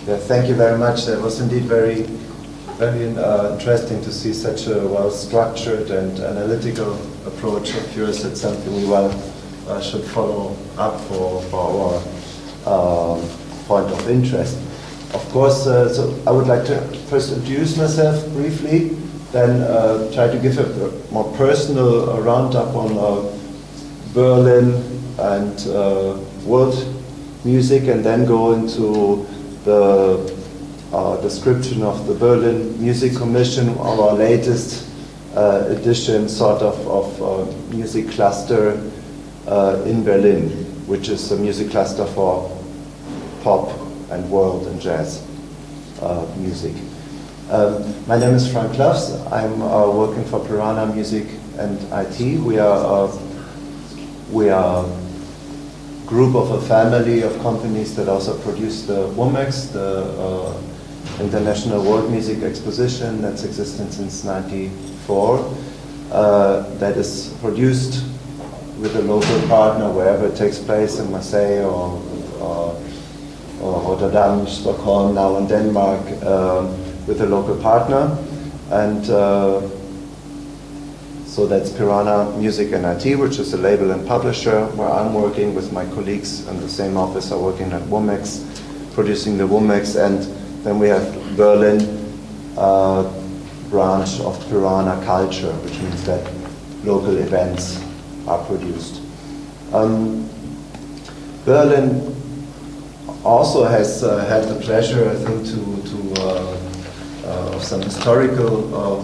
Yeah, thank you very much. That was indeed very interesting to see such a well-structured and analytical approach of yours. It's something we should follow up for our point of interest. Of course, so I would like to first introduce myself briefly, then try to give a more personal roundup on Berlin and world music, and then go into the description of the Berlin Music Commission, our latest edition sort of music cluster in Berlin, which is a music cluster for pop and world and jazz music. My name is Frank Klaffs. I'm working for Piranha Music and IT. We are a group of a family of companies that also produce the WOMEX, the International World Music Exposition that's existed since '94. That is produced with a local partner wherever it takes place, in Marseille or Rotterdam, Stockholm, now in Denmark, with a local partner. And so that's Piranha Music and IT, which is a label and publisher where I'm working with my colleagues in the same office are working at WOMEX, producing the WOMEX. And then we have Berlin branch of Piranha Culture, which means that local events are produced. Berlin also has had the pleasure, I think, of some historical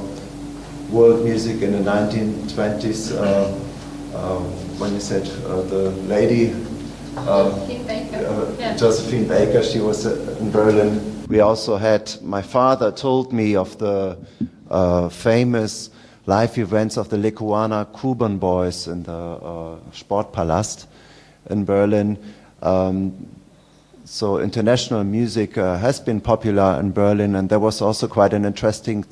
world music in the 1920s, when you said the lady Josephine Baker, she was in Berlin. We also had, my father told me of the famous live events of the Lekuana Cuban Boys in the Sportpalast in Berlin. So international music has been popular in Berlin, and there was also quite an interesting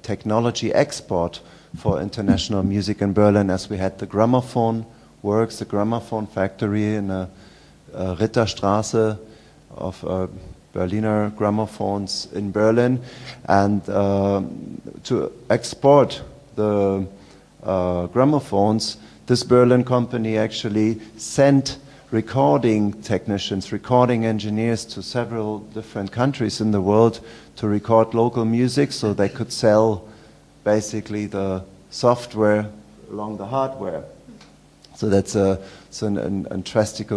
technology export for international music in Berlin, as we had the gramophone works, the gramophone factory in the Ritterstraße of Berliner gramophones in Berlin, and to export the gramophones, this Berlin company actually sent recording technicians, recording engineers to several different countries in the world to record local music, so they could sell basically the software along the hardware. So that's an interesting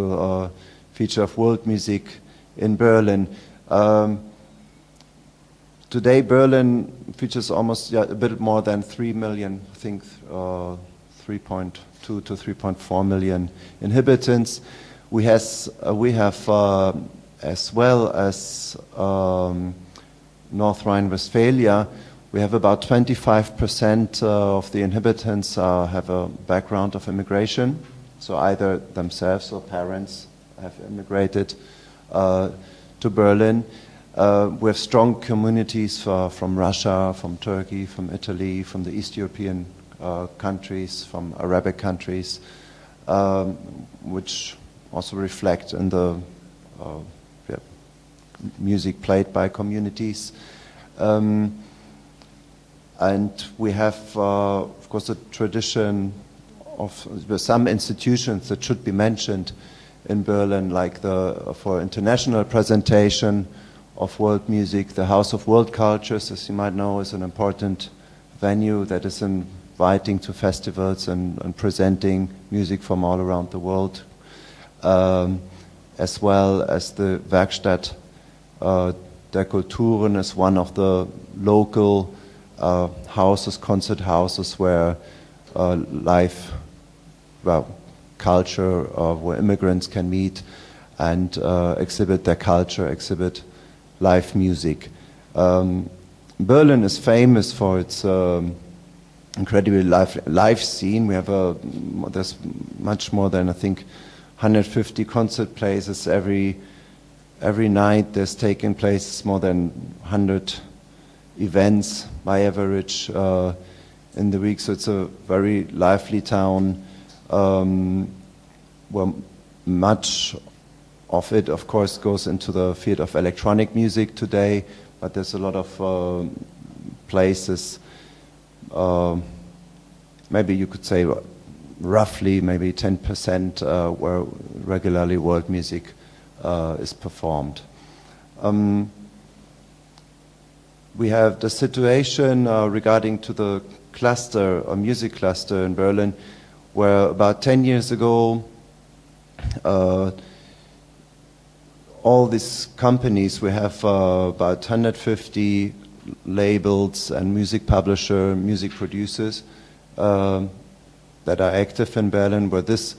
feature of world music in Berlin. Today Berlin features almost a bit more than 3 million, I think 3.2 to 3.4 million inhabitants. We have as well as North Rhine-Westphalia, we have about 25% of the inhabitants have a background of immigration, so either themselves or parents have immigrated to Berlin. We have strong communities from Russia, from Turkey, from Italy, from the East European countries, from Arabic countries, which also reflect in the music played by communities. And we have, of course, a tradition of some institutions that should be mentioned in Berlin, like for international presentation of world music, the House of World Cultures, as you might know, is an important venue that is inviting to festivals and presenting music from all around the world, as well as the Werkstatt der Kulturen is one of the local houses, concert houses, where live culture, where immigrants can meet and exhibit their culture, exhibit live music. Berlin is famous for its incredibly live scene. We have there's much more than, I think, 150 concert places every night. There's taken place more than 100 events by average in the week. So it's a very lively town where much of it, of course, goes into the field of electronic music today, but there's a lot of places, maybe you could say roughly maybe 10% where regularly world music is performed. We have the situation regarding to the cluster, a music cluster in Berlin, where about 10 years ago, all these companies, we have about 150 labels and music publisher, music producers that are active in Berlin, where this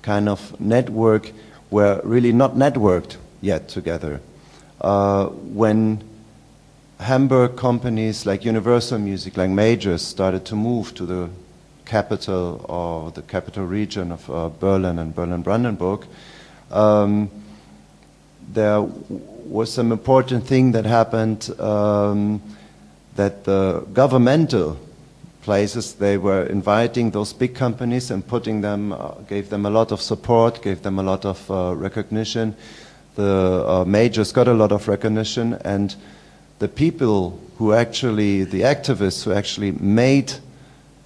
kind of network were really not networked yet together. When Hamburg companies like Universal Music, like majors, started to move to the capital or the capital region of Berlin and Berlin-Brandenburg, there was some important thing that happened, that the governmental places, they were inviting those big companies and putting them, gave them a lot of support, gave them a lot of recognition. The majors got a lot of recognition, and the people who actually, the activists who actually made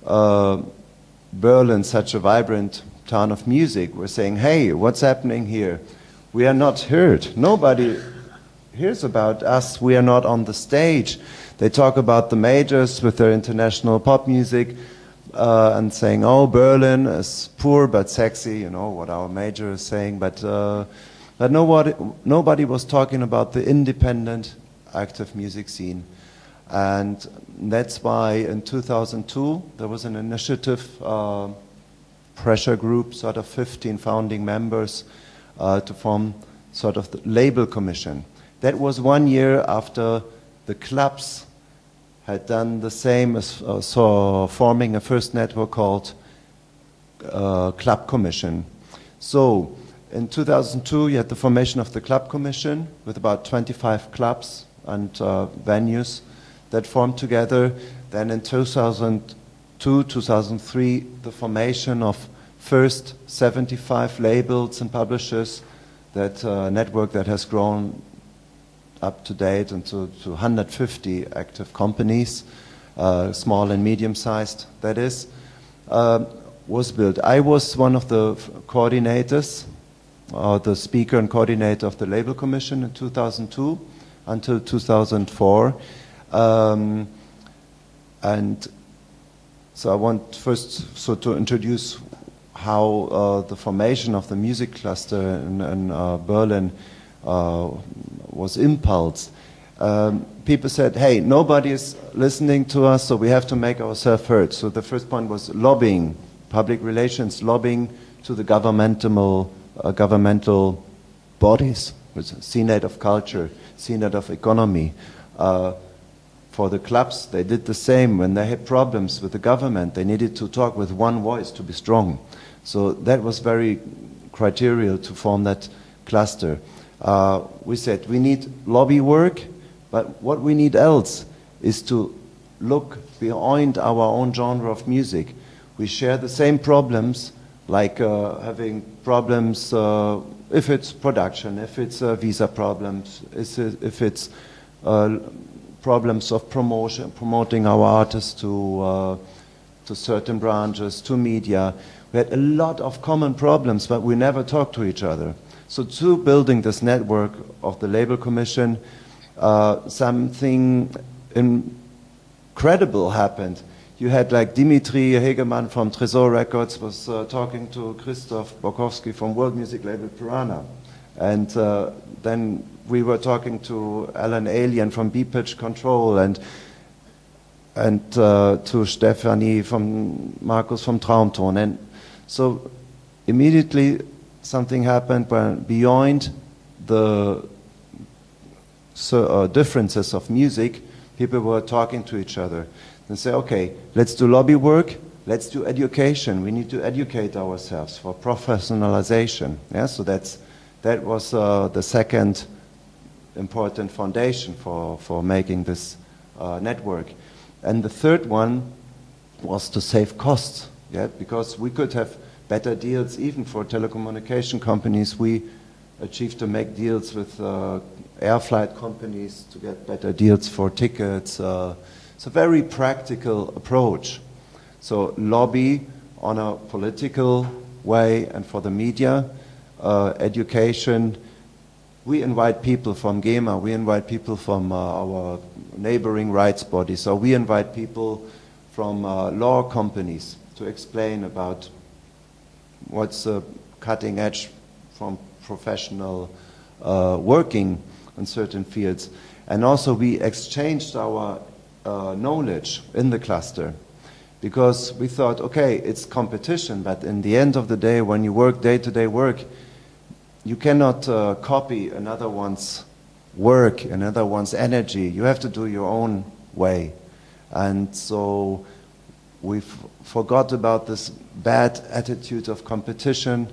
Berlin such a vibrant town of music were saying, hey, what's happening here? We are not heard. Nobody hears about us. We are not on the stage. They talk about the majors with their international pop music and saying, oh, Berlin is poor but sexy, you know, what our major is saying. But nobody was talking about the independent, active music scene. And that's why in 2002 there was an initiative, pressure group, sort of 15 founding members, to form sort of the label commission. That was 1 year after the Klaffs had done the same as forming a first network called Club Commission. So in 2002 you had the formation of the Club Commission with about 25 clubs and venues that formed together. Then in 2002, 2003, the formation of first 75 labels and publishers, that network that has grown up to date into 150 active companies, small and medium-sized, that is, was built. I was one of the coordinators, the speaker and coordinator of the Label Commission in 2002 until 2004. And so I want first to introduce how the formation of the music cluster in Berlin was impulsed. People said, hey, nobody is listening to us, so we have to make ourselves heard. So the first point was lobbying, public relations, lobbying to the governmental bodies, Senate of Culture, Senate of Economy. For the clubs, they did the same. When they had problems with the government, they needed to talk with one voice to be strong. So that was very criteria to form that cluster. We said we need lobby work, but what we need else is to look beyond our own genre of music. We share the same problems, like having problems if it's production, if it's visa problems, if it's problems of promoting our artists to certain branches, to media. We had a lot of common problems, but we never talked to each other. So through building this network of the Label Commission, something incredible happened. You had like Dimitri Hegemann from Tresor Records was talking to Christoph Borkowski from World Music Label Piranha. And then we were talking to Alan Alien from B-Pitch Control and to Stefanie from Markus from Traumton. And so immediately something happened beyond the differences of music, people were talking to each other and say, okay, let's do lobby work, let's do education. We need to educate ourselves for professionalization. Yeah, so that was the second important foundation for making this network. And the third one was to save costs, yeah, because we could have better deals even for telecommunication companies. We achieved to make deals with air flight companies to get better deals for tickets. It's a very practical approach. So lobby on a political way, and for the media, education. We invite people from GEMA, we invite people from our neighboring rights bodies, so we invite people from law companies to explain about what's cutting edge from professional working in certain fields. And also we exchanged our knowledge in the cluster, because we thought, okay, it's competition, but in the end of the day, when you work day-to-day work, you cannot copy another one's work, another one's energy. You have to do your own way. And so we forgot about this bad attitude of competition.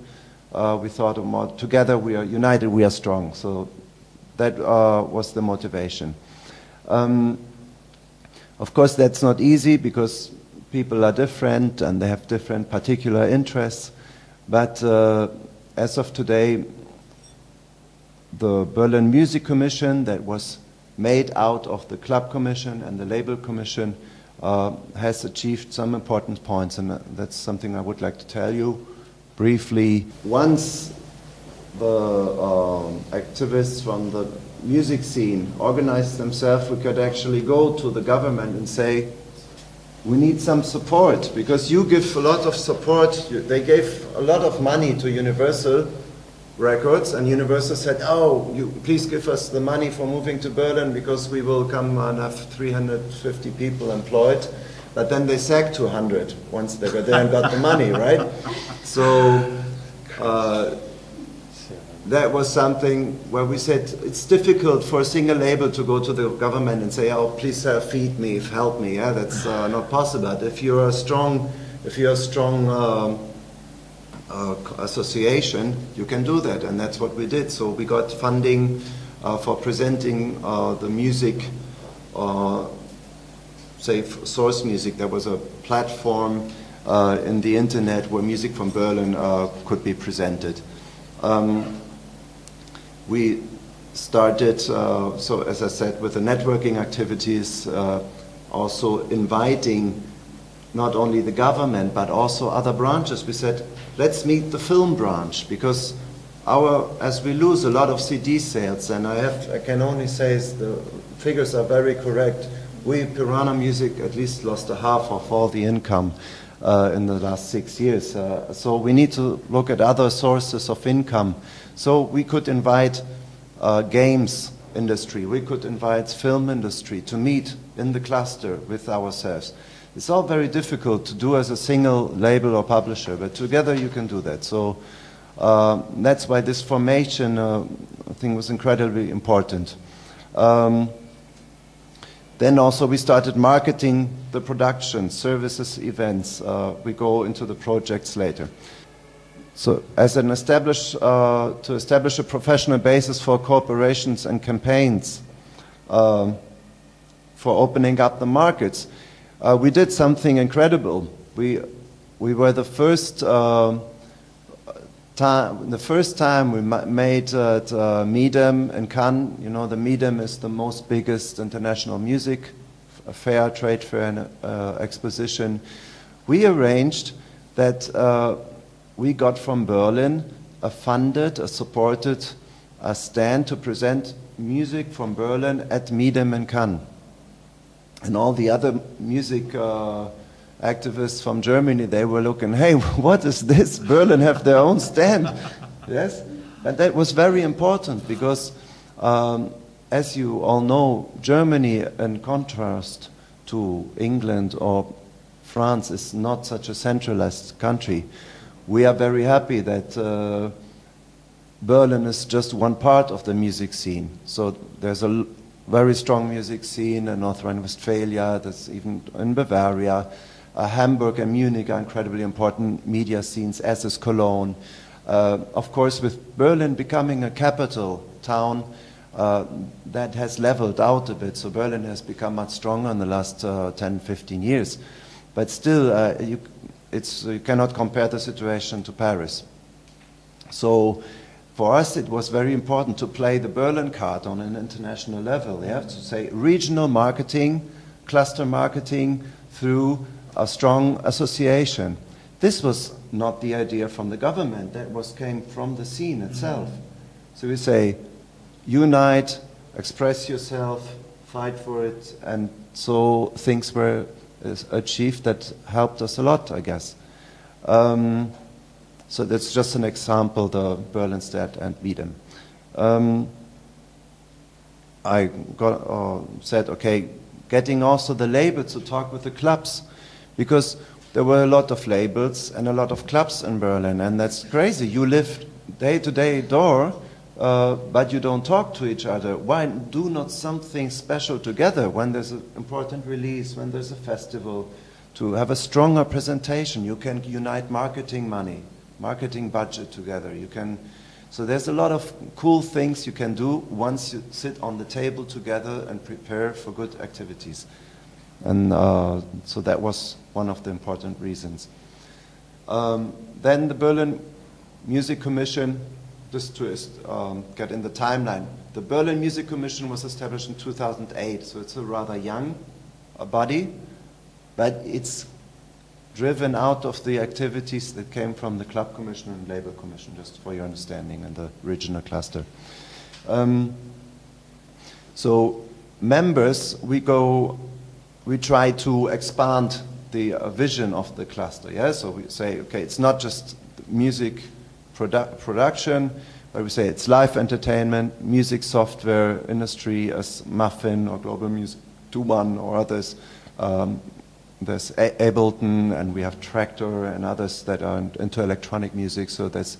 We thought about, together we are united, we are strong. So that was the motivation. Of course, that's not easy, because people are different and they have different particular interests. But as of today, the Berlin Music Commission, that was made out of the Club Commission and the Label Commission, has achieved some important points, and that's something I would like to tell you briefly. Once the activists from the music scene organized themselves, we could actually go to the government and say, we need some support, because you give a lot of support. They gave a lot of money to Universal Records, and Universal said, oh, you please give us the money for moving to Berlin, because we will come and have 350 people employed. But then they sacked 200 once they got there and got the money, right? So that was something where we said it's difficult for a single label to go to the government and say, oh, please feed me, help me. Yeah, that's not possible. But if you're a strong association, you can do that, and that's what we did. So we got funding for presenting the music, say Source Music. There was a platform in the internet where music from Berlin could be presented. We started, so as I said, with the networking activities, also inviting not only the government but also other branches. We said, let's meet the film branch, because as we lose a lot of CD sales, and I can only say the figures are very correct. We, Piranha Music, at least lost a half of all the income in the last 6 years. So we need to look at other sources of income. So we could invite games industry, we could invite film industry to meet in the cluster with ourselves. It's all very difficult to do as a single label or publisher, but together you can do that. So that's why this formation, I think, was incredibly important. Then also we started marketing the production, services, events. We go into the projects later. So as an to establish a professional basis for cooperations and campaigns, for opening up the markets, we did something incredible. We were the first time we made at Medem in Cannes. You know, the Medem is the most biggest international music fair, trade fair, and exposition. We arranged that we got from Berlin a supported stand to present music from Berlin at Medem in Cannes. And all the other music activists from Germany, they were looking, hey, what is this? Berlin have their own stand. Yes? And that was very important, because as you all know, Germany, in contrast to England or France, is not such a centralized country. We are very happy that Berlin is just one part of the music scene. So there's a very strong music scene in North Rhine-Westphalia, that's even in Bavaria. Hamburg and Munich are incredibly important media scenes, as is Cologne. Of course, with Berlin becoming a capital town, that has leveled out a bit. So Berlin has become much stronger in the last 10, 15 years. But still, you cannot compare the situation to Paris. So for us it was very important to play the Berlin card on an international level. Yeah? To say regional marketing, cluster marketing through a strong association. This was not the idea from the government, that came from the scene itself. So we say, unite, express yourself, fight for it, and so things were achieved that helped us a lot, I guess. So that's just an example, the Berlinstadt and Wiedem. I said, okay, getting also the label to talk with the clubs, because there were a lot of labels and a lot of clubs in Berlin, and that's crazy. You live day to day door, but you don't talk to each other. Why do not something special together when there's an important release, when there's a festival, to have a stronger presentation? You can unite marketing money, marketing budget together. You can, so there's a lot of cool things you can do once you sit on the table together and prepare for good activities. And so that was one of the important reasons. Then the Berlin Music Commission, just to get in the timeline, the Berlin Music Commission was established in 2008, so it's a rather young body, but it's driven out of the activities that came from the Club Commission and Label Commission, just for your understanding, and the regional cluster. So members, we try to expand the vision of the cluster. Yeah? So we say, okay, it's not just music production, but we say it's live entertainment, music software industry as Muffin or Global Music 2.1 or others. There's Ableton, and we have Tractor and others that are into electronic music. So that's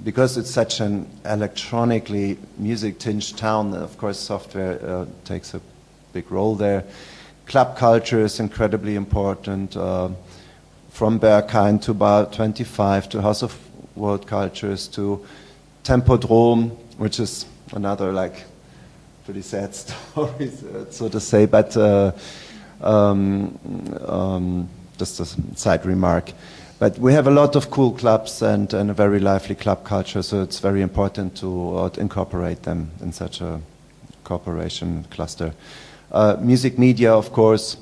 because it's such an electronically music-tinged town, of course software takes a big role there. Club culture is incredibly important, from Berghain to Bar 25 to House of World Cultures to Tempodrome, which is another like pretty sad story, so to say, but just a side remark. But we have a lot of cool clubs and a very lively club culture, so it's very important to incorporate them in such a cooperation cluster. Music media, of course.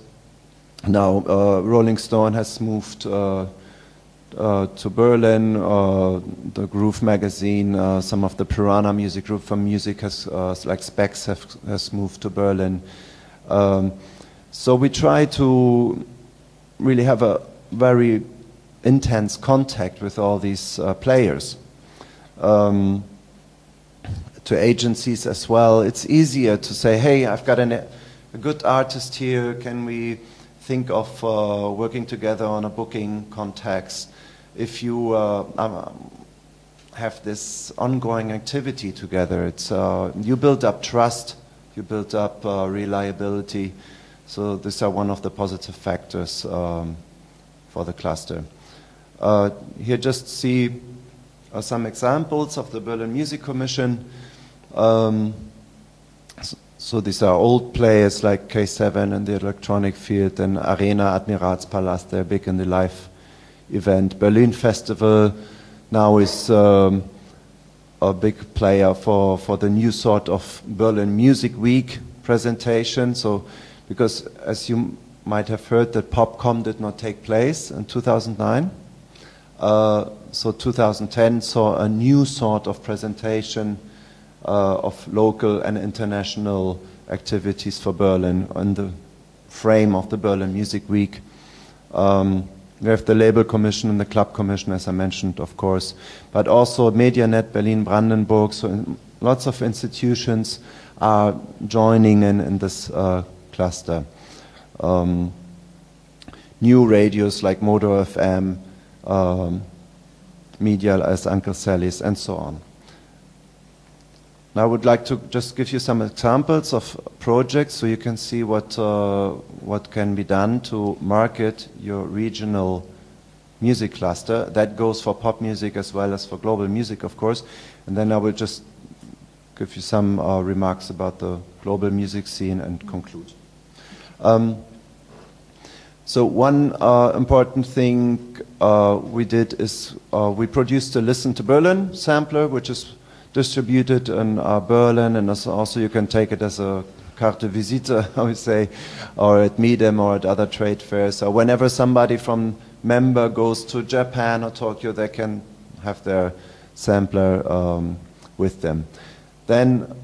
Now Rolling Stone has moved to Berlin. The Groove magazine, some of the Piranha music group from Musik has, like Specs, has moved to Berlin. So we try to really have a very intense contact with all these players. To agencies as well, it's easier to say, hey, I've got a good artist here, can we think of working together on a booking context? If you have this ongoing activity together, it's you build up trust, you build up reliability, so these are one of the positive factors for the cluster. Here just see some examples of the Berlin Music Commission. So these are old players like K7 in the electronic field, and Arena, Admiralspalast, they're big in the live event. Berlin Festival now is a big player for the new sort of Berlin Music Week presentation. So, because as you might have heard, that Popcom did not take place in 2009. So 2010 saw a new sort of presentation of local and international activities for Berlin in the frame of the Berlin Music Week. We have the Label Commission and the Club Commission, as I mentioned, of course, but also MediaNet Berlin-Brandenburg, so lots of institutions are joining in this cluster. New radios like Modo FM, Media as Uncle Sally's, and so on. Now I would like to just give you some examples of projects so you can see what can be done to market your regional music cluster. That goes for pop music as well as for global music, of course. And then I will just give you some remarks about the global music scene and conclude. So one important thing we did is we produced a Listen to Berlin sampler, which is distributed in Berlin, and also you can take it as a carte visite, I would say, or at Meedem or at other trade fairs. So whenever somebody from member goes to Japan or Tokyo, they can have their sampler with them. Then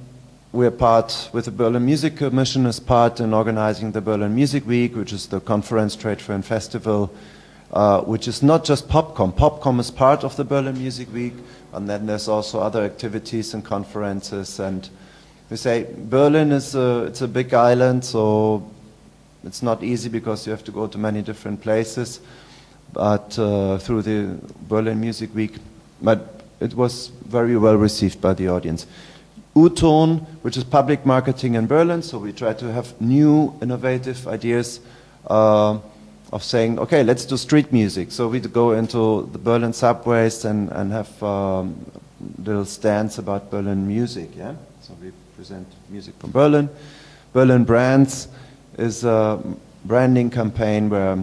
we're part with the Berlin Music Commission as part in organizing the Berlin Music Week, which is the conference, trade fair and festival, which is not just Popcom. Popcom is part of the Berlin Music Week, and then there's also other activities and conferences. And we say Berlin is it's a big island, so it's not easy because you have to go to many different places. But through the Berlin Music Week, but it was very well received by the audience. U-Ton, which is public marketing in Berlin, so we try to have new, innovative ideas of saying, okay, let's do street music. So we go into the Berlin subways and have little stands about Berlin music, yeah? So we present music from Berlin. Berlin Brands is a branding campaign where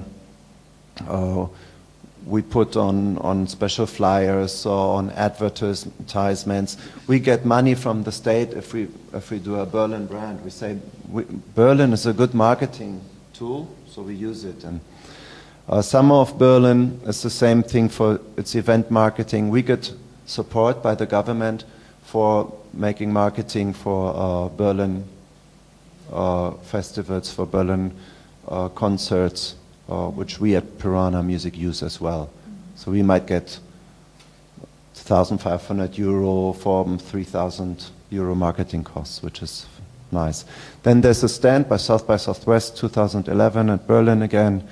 we put on special flyers or on advertisements. We get money from the state if we do a Berlin brand. We say Berlin is a good marketing tool, so we use it. And Summer of Berlin is the same thing for its event marketing. We get support by the government for making marketing for Berlin festivals, for Berlin concerts, which we at Piranha Music use as well. So we might get €1,500 for €3,000 marketing costs, which is nice. Then there's a stand by South by Southwest 2011 at Berlin again.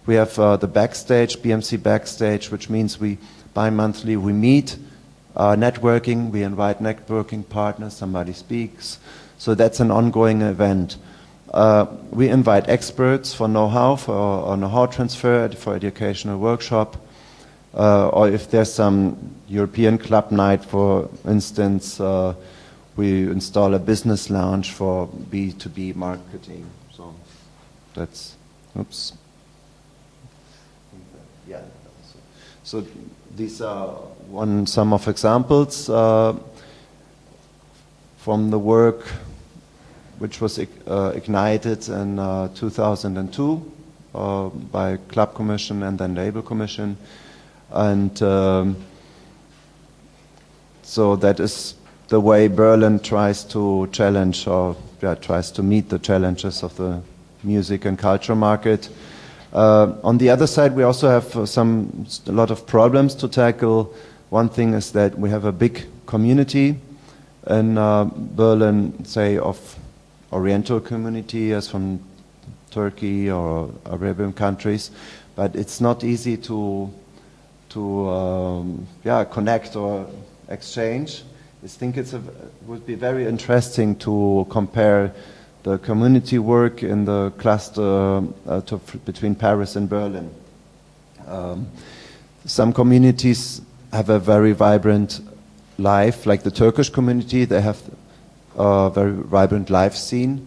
We have the backstage, BMC backstage, which means we bi-monthly we meet, networking, we invite networking partners, somebody speaks. So that's an ongoing event. We invite experts for know-how, for know-how transfer, for educational workshop, or if there's some European club night, for instance, we install a business lounge for B2B marketing. So that's, oops. Yeah. So these are some of examples from the work which was ignited in 2002 by Club Commission and then Label Commission. And so that is the way Berlin tries to challenge or tries to meet the challenges of the music and culture market. On the other side, we also have a lot of problems to tackle. One thing is that we have a big community in Berlin, say, of Oriental community, as from Turkey or Arabian countries, but it's not easy to connect or exchange. I think would be very interesting to compare the community work in the cluster between Paris and Berlin. Some communities have a very vibrant life, like the Turkish community. They have a very vibrant live scene.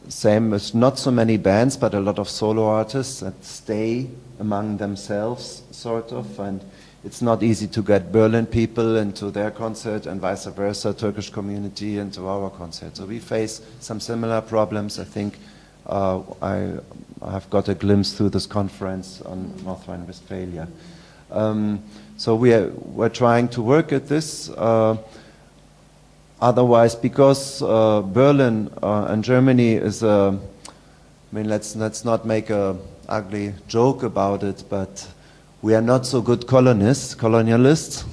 Same as not so many bands, but a lot of solo artists that stay among themselves, sort of, and it's not easy to get Berlin people into their concert and vice versa, Turkish community into our concert. So we face some similar problems. I think I have got a glimpse through this conference on North Rhine-Westphalia. So we're trying to work at this. Otherwise, because Berlin and Germany is let's not make a ugly joke about it, but we are not so good colonialists.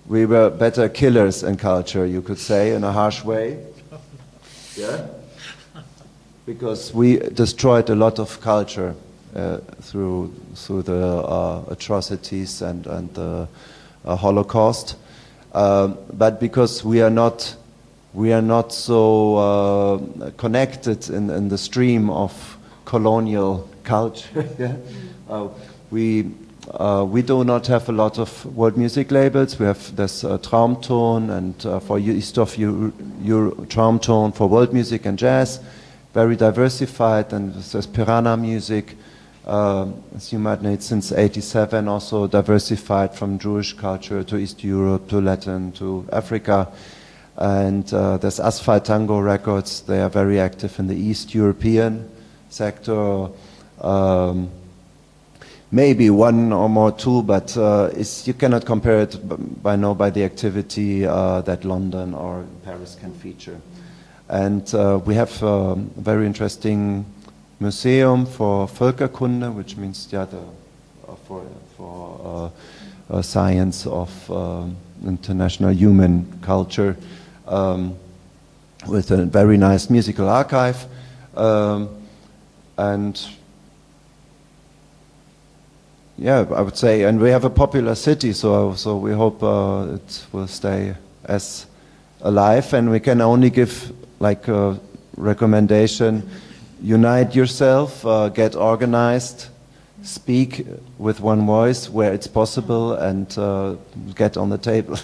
We were better killers in culture, you could say, in a harsh way. Yeah? Because we destroyed a lot of culture through the atrocities and the Holocaust. But because we are not so connected in the stream of colonial culture, yeah? We do not have a lot of world music labels. We have this Traumton and for East of Traumton for world music and jazz, very diversified, and there's Piranha music, as you might know, it's since '87, also diversified from Jewish culture to East Europe, to Latin, to Africa. And there's Asphalt Tango Records, they are very active in the East European sector. Maybe one or more two, but you cannot compare it by the activity that London or Paris can feature. And we have a very interesting museum for Völkerkunde, which means for science of international human culture, with a very nice musical archive, and yeah, I would say, and we have a popular city, so we hope it will stay as alive, and we can only give like a recommendation: unite yourself, get organized, speak with one voice where it's possible, and get on the table.